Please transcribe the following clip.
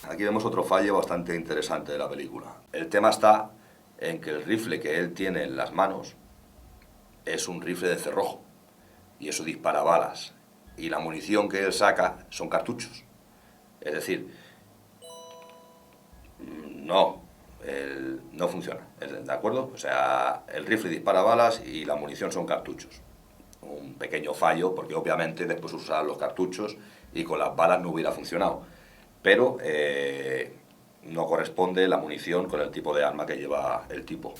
Aquí vemos otro fallo bastante interesante de la película. El tema está en que el rifle que él tiene en las manos es un rifle de cerrojo y eso dispara balas y la munición que él saca son cartuchos. Es decir, no funciona, ¿de acuerdo? O sea, el rifle dispara balas y la munición son cartuchos. Un pequeño fallo porque obviamente después usar los cartuchos y con las balas no hubiera funcionado. Pero no corresponde la munición con el tipo de arma que lleva el tipo.